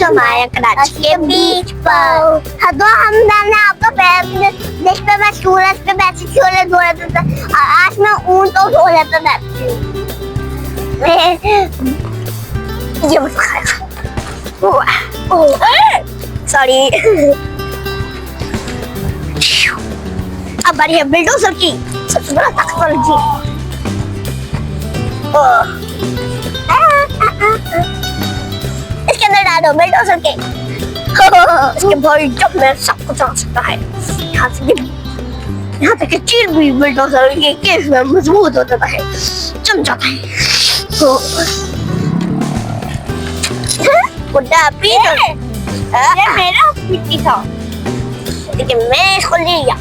समाया कराची के बीच पर। तो हमने आपको देश पे मैं सूरज पे बैठी थी और दो रहता था, आज मैं ऊंट और सो रहता बैठती हूँ। ये मत खाया। सॉरी। अब बारी है बिल्डोजर की, सबसे बड़ा ताकतवर जीव। इसके अंदर डालो बिल्डोजर के। इसके भाई जब मैं सब कुछ आ सकता है। यहाँ तक कि चील भी बिल्डोजर के केस में मजबूत होता है, जम जाता है। बुड्ढा पीटर, ये मेरा मिट्टी था, लेकिन मैं इसको ले गया।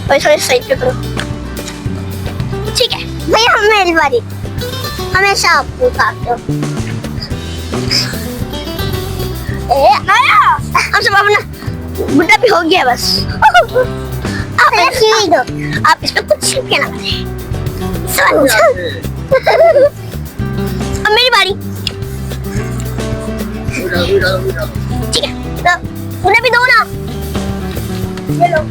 वैसे साइड पे करो। ठीक है भैया, मेरी बारी। हमेशा आप उठाते हो। हम सब अपना बुड्ढा भी हो गया बस। आप इस पे कुछ छिपके ना करें। अब मेरी बारी। ठीक है, तो उन्हें भी दो ना। ये लो।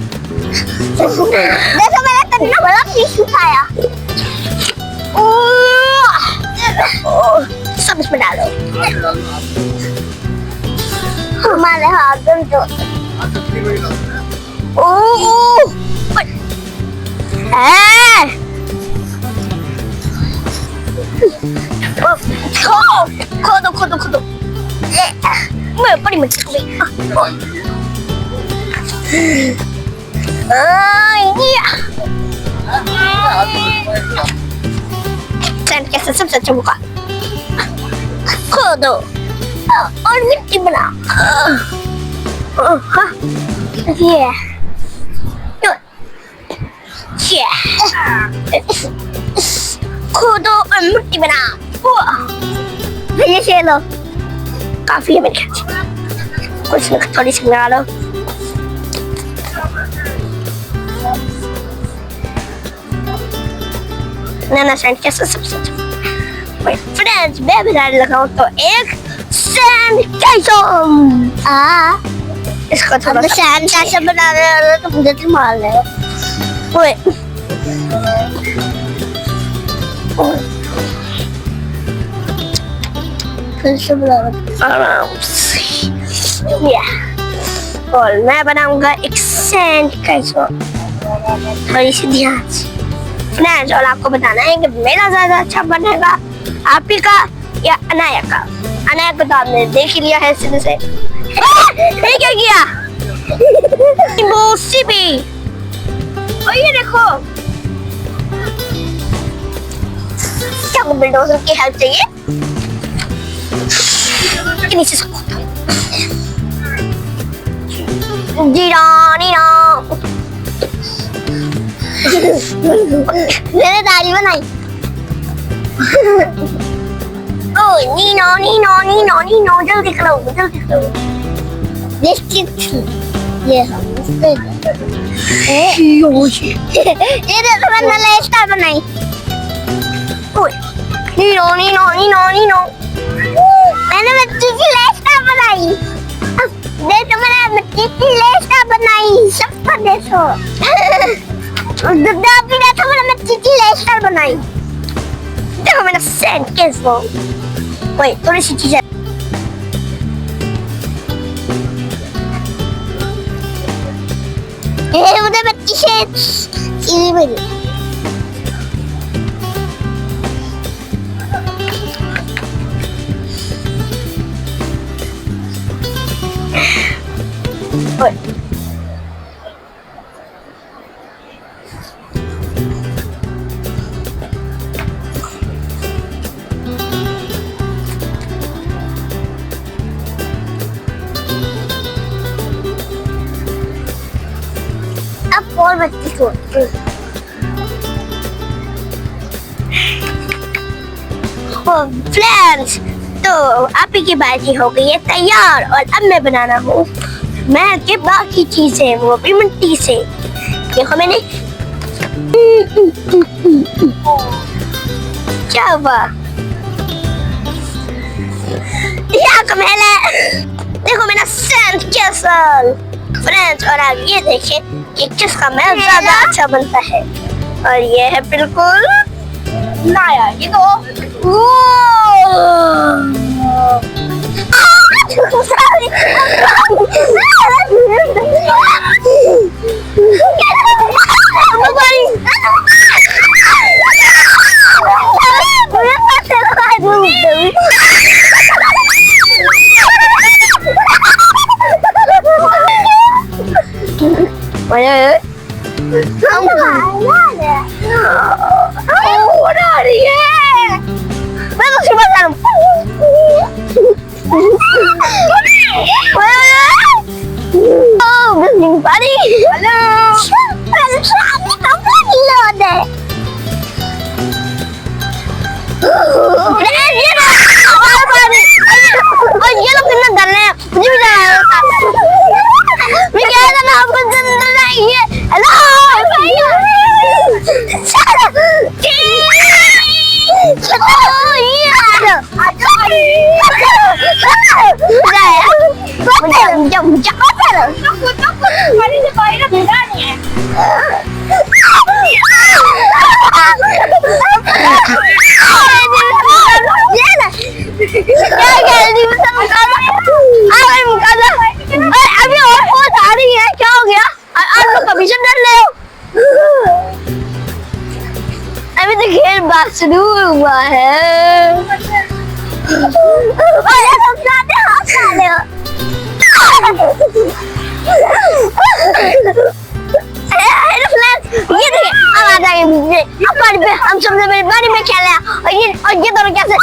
देखो मैंने कितना बड़ा पीस उठाया। सब इसमें डालो। हमारे हाथ में जो खोदो खोदो खोदो। मैं बड़ी मच्छर हो गई। सैंड कैसे सबसे अच्छा मौका। खोदो और मिट्टी बना। खोदो और मिट्टी बना। ये लो। काफी है मेरे ख्याल से। कुछ थोड़ी सी बना लो। नाना सैंड कैसे सबसे अच्छा। फ्रेंड्स मैं बनाने लगा हूँ तो एक सैंड कैसम। इसको थोड़ा सा सैंड कैसे बना रहे हो तो मुझे तो मार रहे हो। ओए फिर से बना रहे आराम से। और मैं बनाऊंगा एक सैंड कैसम। थोड़ी सी ध्यान से फ्रेंड्स, और आपको बताना है कि मेरा ज्यादा अच्छा बनेगा आप ही का या अनाया का। अनाया को तो आपने देख ही लिया है सीधे से। ये क्या किया? भी और ये देखो क्या बिल्डोजर की हेल्प चाहिए कि नीचे से मैंने दाढ़ी बनाई। ओ नीनो नीनो नीनो नीनो जल्दी करो जल्दी करो। ये देखो मैंने लेस्टा बनाई। ओए नीनो नीनो नीनो नीनो मैंने मिट्टी की लेस्टा बनाई। देखो मैंने मिट्टी की लेस्टा बनाई। सबको देखो। दूधा भी देखो मैंने मिट्टी की लेस्टा बनाई। देखो मैंने सैंड कैसम। ओए थोड़ी सी चीजें ये मुझे मिट्टी से चीज़ मिली। अब और बच्ची को फ्रेंड्स, तो आप ही की बाजी हो गई है तैयार और अब मैं बनाना हूँ मैं के बाकी चीजें वो भी मिट्टी से। देखो मैंने क्या हुआ? यहाँ का महल है। देखो मेरा सेंट कैसल फ्रेंड्स, और आप ये देखिए कि किसका महल ज्यादा अच्छा बनता है। और ये है बिल्कुल नया। ये तो उड़ा रही है। मैं तो सुबह जा रहा हूँ। buddy. Hello. ये लोग कितना डर रहे हैं, मुझे भी डर है। मैं कह रहा था आपको डर नहीं है। हेलो अभी और आ रही है, क्या हो गया? आप लोग कमीशन डर ले हो? अभी तो खेल बात शुरू हुआ है। ये देखिए हम आ जाएंगे हम सब मेरी बारी में खेले हैं। और ये दोनों कैसे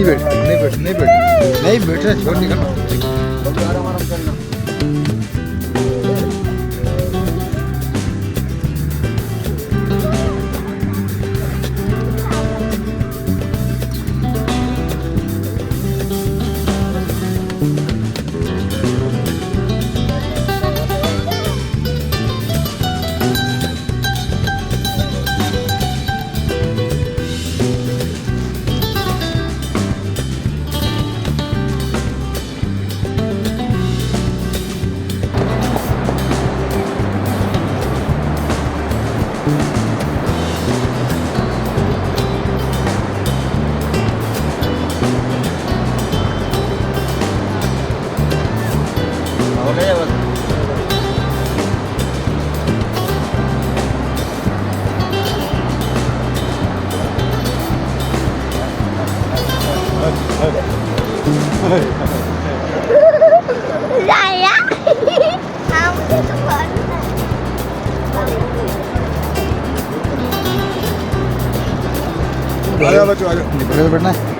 बैठ नहीं बैठ नहीं बैठ नहीं बैठ रहे छोड़ निकल Saya. Kamu itu mana? आ जाओ बच्चों आ जाओ निकल के बैठना है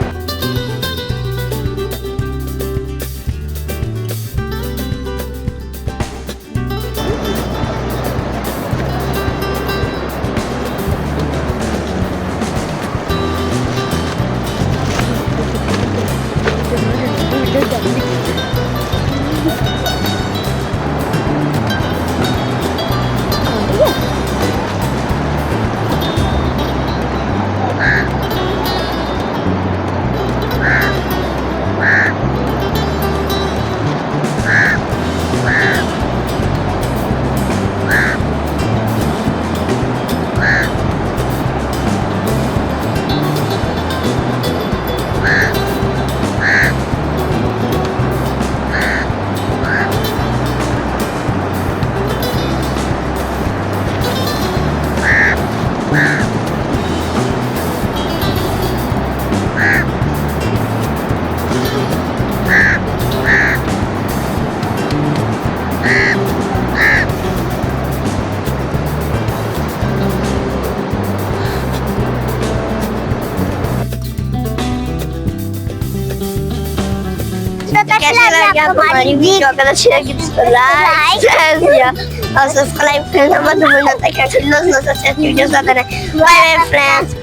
कैसा लगा आपको हमारी वीडियो अगर अच्छी लगी तो लाइक शेयर और सब्सक्राइब करना मत भूलना ताकि ऐसे वीडियोस आते रहे बाय बाय फ्रेंड्स